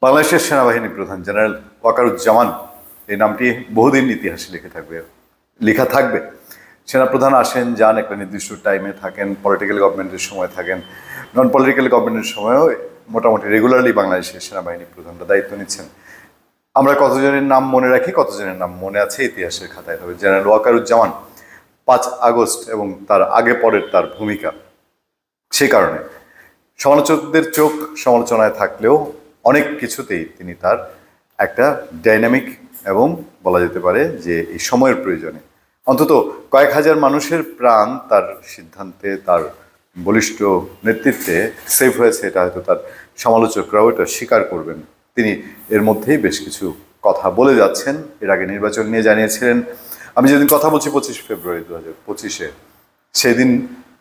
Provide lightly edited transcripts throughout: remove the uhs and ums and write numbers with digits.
বাংলাদেশের সেনাবাহিনী প্রধান জেনারেল ওয়াকারুজ্জামান, এই নামটি বহুদিন ইতিহাসে লেখা থাকবে। সেনাপ্রধান আসেন যান, একটা নির্দিষ্ট টাইমে থাকেন, পলিটিক্যাল গভর্নমেন্টের সময় থাকেন, নন পলিটিক্যাল গভর্নমেন্টের সময়ও মোটামুটি রেগুলারলি বাংলাদেশের সেনাবাহিনী প্রধানরা দায়িত্ব নিচ্ছেন। আমরা কতজনের নাম মনে রাখি, কতজনের নাম মনে আছে ইতিহাসের খাতায়, তবে জেনারেল ওয়াকারুজ্জামান 5 আগস্ট এবং তার আগে পরের তার ভূমিকা, সেই কারণে সমালোচকদের চোখ সমালোচনায় থাকলেও অনেক কিছুতেই তিনি তার একটা ডাইনামিক এবং বলা যেতে পারে যে এই সময়ের প্রয়োজনে অন্তত কয়েক হাজার মানুষের প্রাণ তার সিদ্ধান্তে, তার বলিষ্ঠ নেতৃত্বে সেভ হয়েছে, এটা হয়তো তার সমালোচকরাও এটা স্বীকার করবেন। তিনি এর মধ্যেই বেশ কিছু কথা বলে যাচ্ছেন। এর আগে নির্বাচন নিয়ে জানিয়েছিলেন। আমি যেদিন কথা বলছি 25 ফেব্রুয়ারি 2025-এ, সেদিন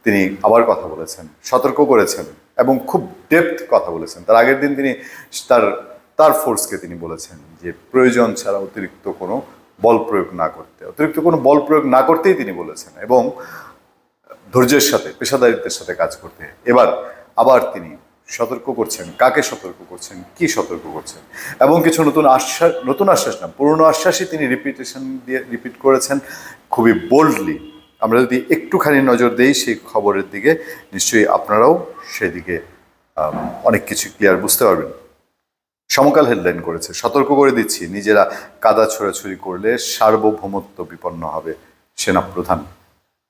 তিনি আবার কথা বলেছেন, সতর্ক করেছেন এবং খুব ডেপথ কথা বলেছেন। তার আগের দিন তিনি তার ফোর্সকে তিনি বলেছেন যে প্রয়োজন ছাড়া অতিরিক্ত কোনো বল প্রয়োগ না করতেই তিনি বলেছেন এবং ধৈর্যের সাথে, পেশাদারিত্বের সাথে কাজ করতে। এবার আবার তিনি সতর্ক করছেন, কাকে সতর্ক করছেন, কি সতর্ক করছেন, এবং কিছু নতুন আশ্বাস না, পুরনো আশ্বাসই তিনি রিপিট করেছেন খুবই বোল্ডলি। আমরা যদি একটুখানি নজর দেই সেই খবরের দিকে, নিশ্চয়ই আপনারাও সেদিকে অনেক কিছু ক্লিয়ার বুঝতে পারবেন। সমকাল হেডলাইন করেছে, সতর্ক করে দিচ্ছি, নিজেরা কাদা ছোড়াছুড়ি করলে সার্বভৌমত্ব বিপন্ন হবে সেনাপ্রধান।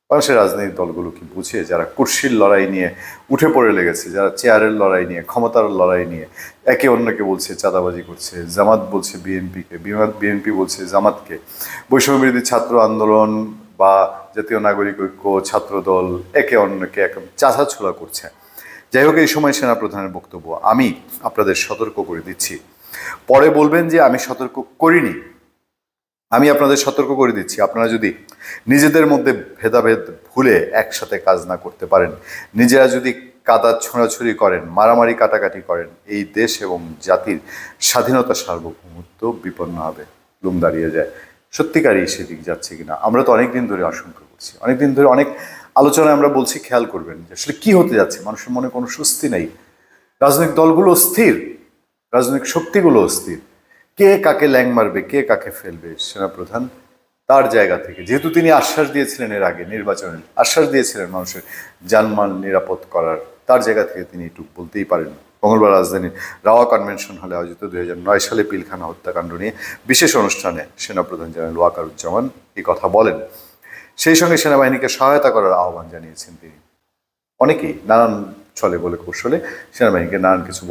বাংলাদেশের রাজনৈতিক দলগুলো কি বুঝে, যারা কুর্সির লড়াই নিয়ে উঠে পড়ে লেগেছে, যারা চেয়ারের লড়াই নিয়ে, ক্ষমতার লড়াই নিয়ে একে অন্যকে বলছে চাঁদাবাজি করছে, জামাত বলছে বিএনপিকে, বিএনপি বলছে জামাতকে, বৈষম্যবিরোধী ছাত্র আন্দোলন বা জাতীয় নাগরিক ঐক্য, ছাত্রদল একে অন্যকে একদম চাঁচাছোলা করছে। যাই হোক, এই সময় সেনাপ্রধানের বক্তব্য, আমি আপনাদের সতর্ক করে দিচ্ছি। পরে বলবেন যে আমি সতর্ক করিনি। আমি আপনাদের সতর্ক করে দিচ্ছি, আপনারা যদি নিজেদের মধ্যে ভেদাভেদ ভুলে একসাথে কাজ না করতে পারেন, নিজেরা যদি কাদা ছোঁড়াছুড়ি করেন, মারামারি কাটাকাটি করেন, এই দেশ এবং জাতির স্বাধীনতা সার্বভৌমত্ব বিপন্ন হবে, লুম দাঁড়িয়ে যায়। সত্যিকারই সেদিক যাচ্ছে কিনা আমরা তো অনেকদিন ধরে আশঙ্কা করছি, অনেকদিন ধরে অনেক আলোচনায় আমরা বলছি, খেয়াল করবেন যে আসলে কি হতে যাচ্ছে। মানুষের মনে কোনো স্বস্তি নেই, রাজনৈতিক দলগুলো অস্থির, রাজনৈতিক শক্তিগুলো অস্থির, কে কাকে ল্যাং মারবে, কে কাকে ফেলবে। সেনাপ্রধান তার জায়গা থেকে, যেহেতু তিনি আশ্বাস দিয়েছিলেন, এর আগে নির্বাচনে আশ্বাস দিয়েছিলেন মানুষের জানমাল নিরাপদ করার, তার জায়গা থেকে তিনি একটু বলতেই পারেন। মঙ্গলবার রাজধানীর রাওয়া কনভেনশন হলে আয়োজিত 2009 সালে পিলখানা হত্যাকাণ্ড নিয়ে বিশেষ অনুষ্ঠানে সেনাপ্রধান জেনারেল ওয়াকারুজ্জামান এই কথা বলেন। সেই সঙ্গে সেনাবাহিনীকে সহায়তা করার আহ্বান জানিয়েছেন তিনি। অনেকেই নানান ছলে বলে কৌশলে সেনাবাহিনীকে নানান কিছু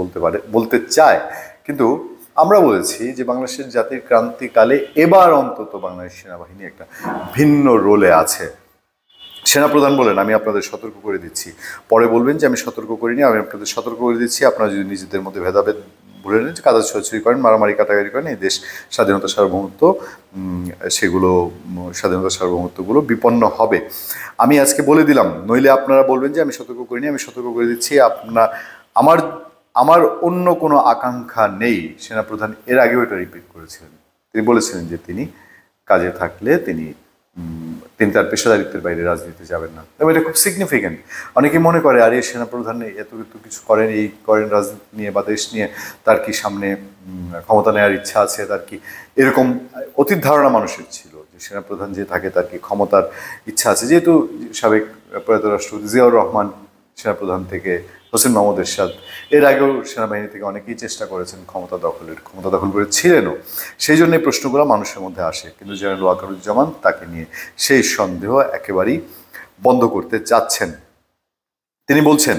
বলতে চায়, কিন্তু আমরা বলেছি যে বাংলাদেশের জাতির ক্রান্তিকালে এবার অন্তত বাংলাদেশ সেনাবাহিনী একটা ভিন্ন রোলে আছে। সেনাপ্রধান বলেন, আমি আপনাদের সতর্ক করে দিচ্ছি। পরে বলবেন যে আমি সতর্ক করিনি, আমি আপনাদের সতর্ক করে দিচ্ছি, আপনারা যদি নিজেদের মধ্যে ভেদাভেদ ভুলে নেন, কাদা ছোড়াছুড়ি করেন, মারামারি কাটাকাটি করেন, এই দেশ স্বাধীনতা সার্বভৌমত্বগুলো বিপন্ন হবে। আমি আজকে বলে দিলাম, নইলে আপনারা বলবেন যে আমি সতর্ক করিনি, আমি সতর্ক করে দিচ্ছি, আমার অন্য কোনো আকাঙ্ক্ষা নেই। সেনাপ্রধান এর আগেও এটা রিপিট করেছিলেন। তিনি বলেছিলেন যে তিনি কাজে থাকলে তিনি তার পেশাদারিত্বের বাইরে রাজনীতিতে যাবেন না। তবে এটা খুব সিগনিফিক্যান্ট। অনেকে মনে করে আরে সেনাপ্রধান এত কিছু করেন, এই করেন রাজনীতি নিয়ে বা দেশ নিয়ে, তার কি সামনে ক্ষমতা নেওয়ার ইচ্ছা আছে, তার কি এরকম অতীত ধারণা মানুষের ছিল যে সেনাপ্রধান যে থাকে তার কি ক্ষমতার ইচ্ছা আছে। যেহেতু সাবেক প্রয়াত রাষ্ট্রপতি জিয়াউর রহমান সেনাপ্রধান থেকে হোসেন মাহমুদ এরশাদ, এর আগেও সেনাবাহিনী থেকে অনেকেই চেষ্টা করেছেন ক্ষমতা দখল করেছিলেনও। সেই জন্য এই প্রশ্নগুলো মানুষের মধ্যে আসে। কিন্তু জেনারেল ওয়াকারুজ্জামান তাকে নিয়ে সেই সন্দেহ একেবারেই বন্ধ করতে চাচ্ছেন। তিনি বলছেন,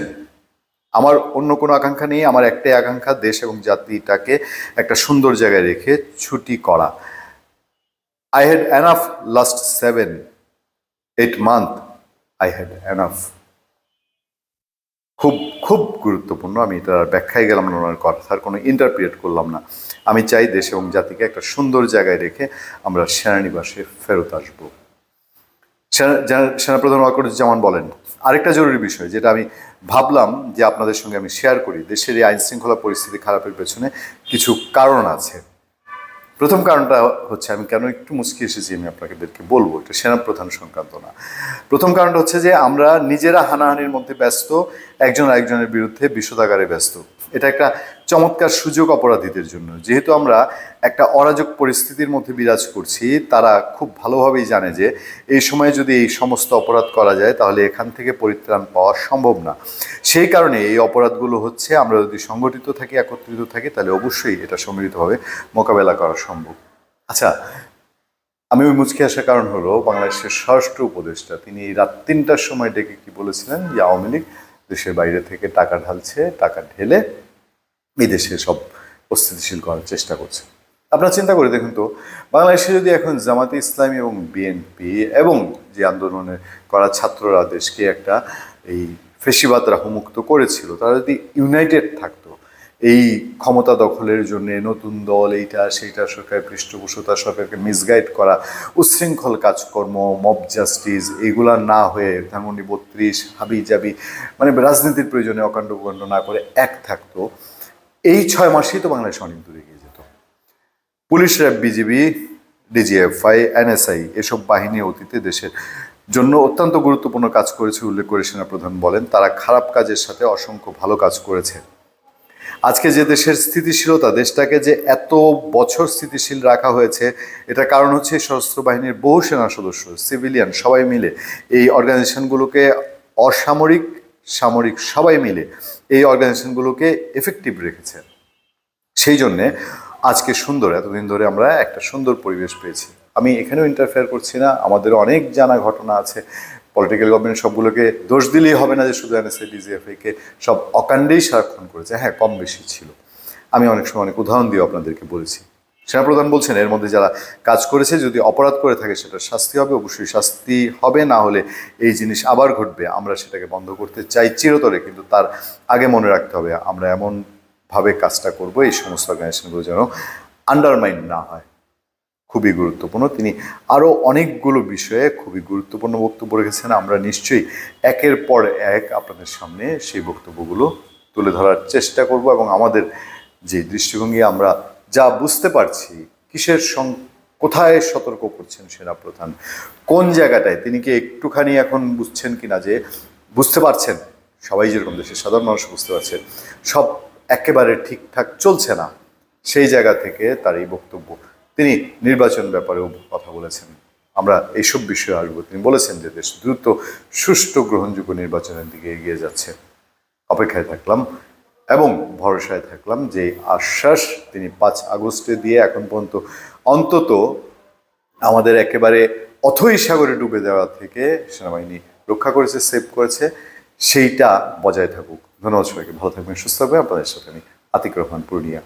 আমার অন্য কোনো আকাঙ্ক্ষা নেই, আমার একটাই আকাঙ্ক্ষা, দেশ এবং জাতিটাকে একটা সুন্দর জায়গায় রেখে ছুটি করা। I had enough last 7-8 months. I had enough. খুব গুরুত্বপূর্ণ। আমি এটার ব্যাখ্যায় গেলাম না, ওনার কথার কোনো ইন্টারপ্রিট করলাম না। আমি চাই দেশ এবং জাতিকে একটা সুন্দর জায়গায় রেখে আমরা সেনানিবাসে ফেরত আসবো। সেনাপ্রধান ওয়াকারুজ্জামান বলেন, আরেকটা জরুরি বিষয় যেটা আমি ভাবলাম যে আপনাদের সঙ্গে আমি শেয়ার করি, দেশের এই আইনশৃঙ্খলা পরিস্থিতি খারাপের পেছনে কিছু কারণ আছে। প্রথম কারণটা হচ্ছে, আমি কেন একটু মুচকি এসেছি আমি আপনাদেরকে বলবো, এটা সেনাপ্রধান সংক্রান্ত না। প্রথম কারণটা হচ্ছে যে আমরা নিজেরা হানাহানির মধ্যে ব্যস্ত, একজন আরেকজনের বিরুদ্ধে বিষোদাগারে ব্যস্ত। এটা একটা চমৎকার সুযোগ অপরাধীদের জন্য। যেহেতু আমরা একটা অরাজক পরিস্থিতির মধ্যে বিরাজ করছি, তারা খুব ভালোভাবেই জানে যে এই সময়ে যদি এই সমস্ত অপরাধ করা যায় তাহলে এখান থেকে পরিত্রাণ পাওয়া সম্ভব না। সেই কারণে এই অপরাধগুলো হচ্ছে, আমরা যদি সংগঠিত থাকি, একত্রিত থাকি, তাহলে অবশ্যই এটা সম্মিলিতভাবে মোকাবেলা করা সম্ভব। আচ্ছা, আমি ওই মুচকি আসার কারণ হলো বাংলাদেশের স্বরাষ্ট্র উপদেষ্টা তিনি রাত 3টার সময় ডেকে কি বলেছিলেন যে আওয়ামী লীগ দেশের বাইরে থেকে টাকা ঢালছে, টাকা ঢেলে এই দেশে সব অস্থিতিশীল করার চেষ্টা করছে। আপনারা চিন্তা করে দেখুন তো, বাংলাদেশে যদি এখন জামাতে ইসলামী এবং বিএনপি এবং যে আন্দোলনে করা ছাত্ররা দেশকে একটা এই ফেসিবাদ রাহুমুক্ত করেছিল, তারা যদি ইউনাইটেড থাকতো এই ক্ষমতা দখলের জন্য, নতুন দল এইটা সেইটা, সরকারের পৃষ্ঠপোষকতা, সরকারকে মিসগাইড করা, উচ্ছৃঙ্খল কাজকর্ম, মব জাস্টিস, এগুলা না হয়ে ধানমন্ডি 32 হাবি জাবি মানে রাজনীতির প্রয়োজনে অকাণ্ড কুকাণ্ড না করে এক থাকতো, এই 6 মাসেই তো বাংলাদেশ অনেক দূরে গিয়ে যেত। Police, RAB, BGB, DGFI, NSI এসব বাহিনী অতীতে দেশের জন্য অত্যন্ত গুরুত্বপূর্ণ কাজ করেছে উল্লেখ করে সেনাপ্রধান বলেন, তারা খারাপ কাজের সাথে অসংখ্য ভালো কাজ করেছে। আজকে যে দেশের স্থিতিশীলতা, দেশটাকে যে এত বছর স্থিতিশীল রাখা হয়েছে, এটার কারণ হচ্ছে সশস্ত্র বাহিনীর বহু সেনা সদস্য, সিভিলিয়ান সবাই মিলে এই অর্গানাইজেশনগুলোকে, অসামরিক সামরিক সবাই মিলে এই অর্গানাইজেশনগুলোকে এফেক্টিভ রেখেছে। সেই জন্যে আজকে সুন্দর, এতদিন ধরে আমরা একটা সুন্দর পরিবেশ পেয়েছি। আমি এখানেও ইন্টারফেয়ার করছি না, আমাদের অনেক জানা ঘটনা আছে। পলিটিক্যাল গভর্নমেন্ট সবগুলোকে দোষ দিলেই হবে না যে শুধু এনএসএ ডিজিএফআইকে সব অকাণ্ডেই সারাক্ষণ করেছে। হ্যাঁ, কম বেশি ছিল। আমি অনেক সময় অনেক উদাহরণ দিয়ে আপনাদেরকে বলেছি। সেনাপ্রধান বলছেন এর মধ্যে যারা কাজ করেছে, যদি অপরাধ করে থাকে সেটা শাস্তি হবে, অবশ্যই শাস্তি হবে, না হলে এই জিনিস আবার ঘটবে। আমরা সেটাকে বন্ধ করতে চাই চিরতরে, কিন্তু তার আগে মনে রাখতে হবে আমরা এমনভাবে কাজটা করব এই সমস্ত অর্গানাইজেশনগুলো যেন আন্ডারমাইন না হয়। খুবই গুরুত্বপূর্ণ। তিনি আরও অনেকগুলো বিষয়ে খুবই গুরুত্বপূর্ণ বক্তব্য রেখেছেন। আমরা নিশ্চয়ই একের পর এক আপনাদের সামনে সেই বক্তব্যগুলো তুলে ধরার চেষ্টা করব, এবং আমাদের যে দৃষ্টিভঙ্গি, আমরা যা বুঝতে পারছি, কোথায় সতর্ক করছেন সেনাপ্রধান, কোন জায়গাটায় তিনি কি একটুখানি এখন বুঝছেন কিনা যে বুঝতে পারছেন, সবাই যেরকম দেশের সাধারণ মানুষ বুঝতে পারছে সব একেবারে ঠিকঠাক চলছে না, সেই জায়গা থেকে তার এই বক্তব্য। তিনি নির্বাচন ব্যাপারেও কথা বলেছেন, আমরা এইসব বিষয়ে আসবো। তিনি বলেছেন যে দেশ দ্রুত সুষ্ঠু গ্রহণযোগ্য নির্বাচনের দিকে এগিয়ে যাচ্ছে। অপেক্ষায় থাকলাম এবং ভরসায় থাকলাম যে আশ্বাস তিনি 5 আগস্টে দিয়ে এখন পর্যন্ত অন্তত আমাদের একেবারে অথৈ সাগরে ডুবে দেওয়া থেকে সেনাবাহিনী রক্ষা করেছে, সেভ করেছে, সেইটা বজায় থাকুক। ধন্যবাদ সবাইকে, ভালো থাকবেন, সুস্থ থাকবেন। আপনাদের সাথে আমি আতিক রহমান, পূর্ণিয়া।